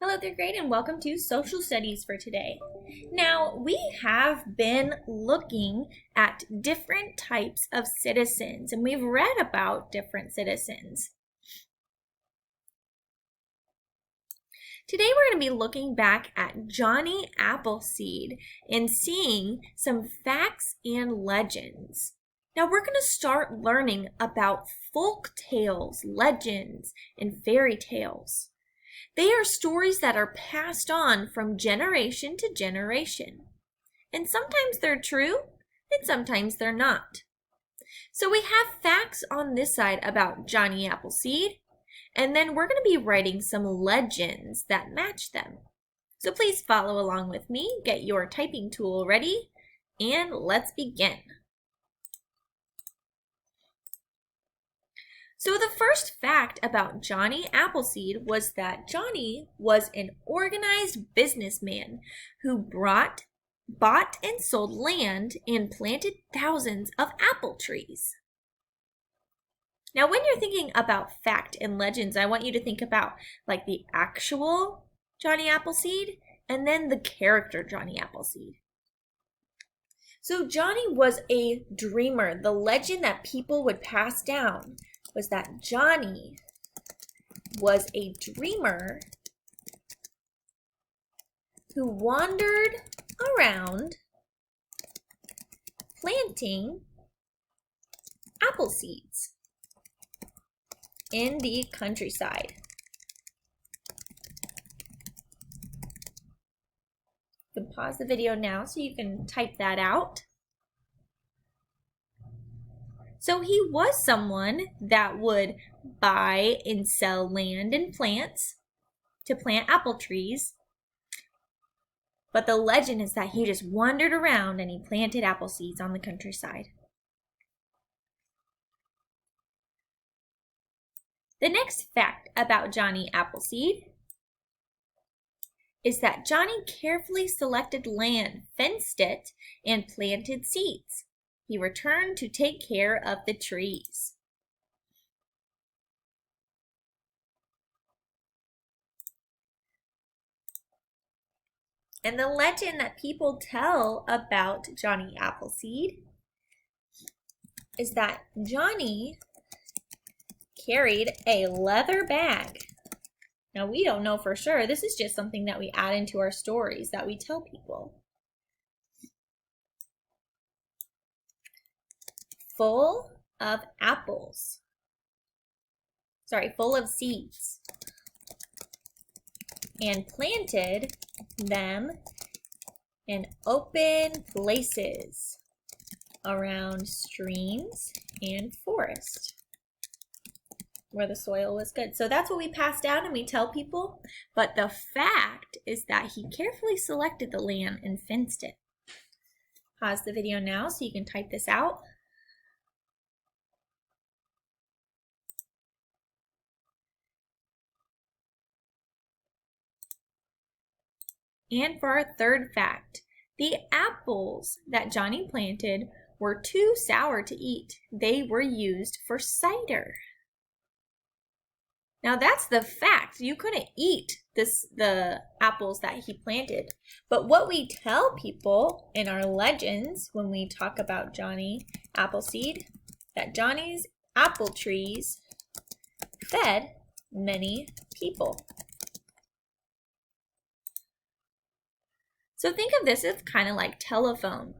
Hello, third grade, and welcome to Social Studies for today. Now, we have been looking at different types of citizens, and we've read about different citizens. Today, we're going to be looking back at Johnny Appleseed and seeing some facts and legends. Now, we're going to start learning about folk tales, legends, and fairy tales. They are stories that are passed on from generation to generation. And sometimes they're true, and sometimes they're not. So we have facts on this side about Johnny Appleseed, and then we're going to be writing some legends that match them. So please follow along with me, get your typing tool ready, and let's begin. So the first fact about Johnny Appleseed was that Johnny was an organized businessman who bought and sold land and planted thousands of apple trees. Now, when you're thinking about fact and legends, I want you to think about like the actual Johnny Appleseed and then the character Johnny Appleseed. So Johnny was a dreamer. The legend that people would pass down was that Johnny was a dreamer who wandered around planting apple seeds in the countryside. You can pause the video now so you can type that out. So he was someone that would buy and sell land and plants to plant apple trees. But the legend is that he just wandered around and he planted apple seeds on the countryside. The next fact about Johnny Appleseed is that Johnny carefully selected land, fenced it, and planted seeds. He returned to take care of the trees. And the legend that people tell about Johnny Appleseed is that Johnny carried a leather bag. Now, we don't know for sure. This is just something that we add into our stories that we tell people. Full of apples. Full of seeds. And planted them in open places around streams and forest where the soil was good. So that's what we pass down and we tell people. But the fact is that he carefully selected the land and fenced it. Pause the video now so you can type this out. And for our third fact, the apples that Johnny planted were too sour to eat. They were used for cider. Now that's the fact. You couldn't eat the apples that he planted. But what we tell people in our legends when we talk about Johnny Appleseed, that Johnny's apple trees fed many people. So think of this as kind of like telephone.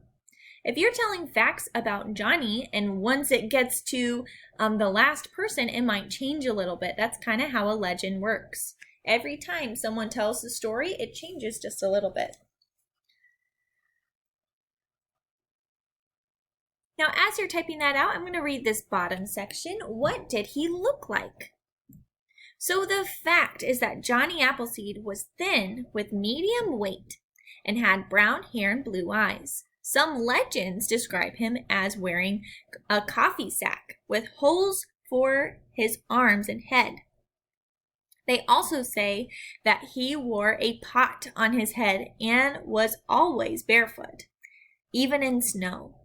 If you're telling facts about Johnny and once it gets to the last person, it might change a little bit. That's kind of how a legend works. Every time someone tells the story, it changes just a little bit. Now, as you're typing that out, I'm going to read this bottom section. What did he look like? So the fact is that Johnny Appleseed was thin with medium weight and had brown hair and blue eyes. Some legends describe him as wearing a coffee sack with holes for his arms and head. They also say that he wore a pot on his head and was always barefoot, even in snow.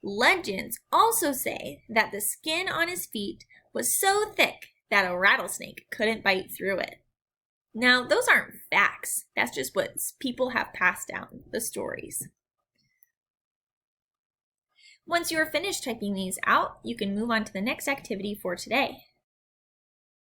Legends also say that the skin on his feet was so thick that a rattlesnake couldn't bite through it. Now, those aren't facts. That's just what people have passed down, the stories. Once you are finished typing these out, you can move on to the next activity for today.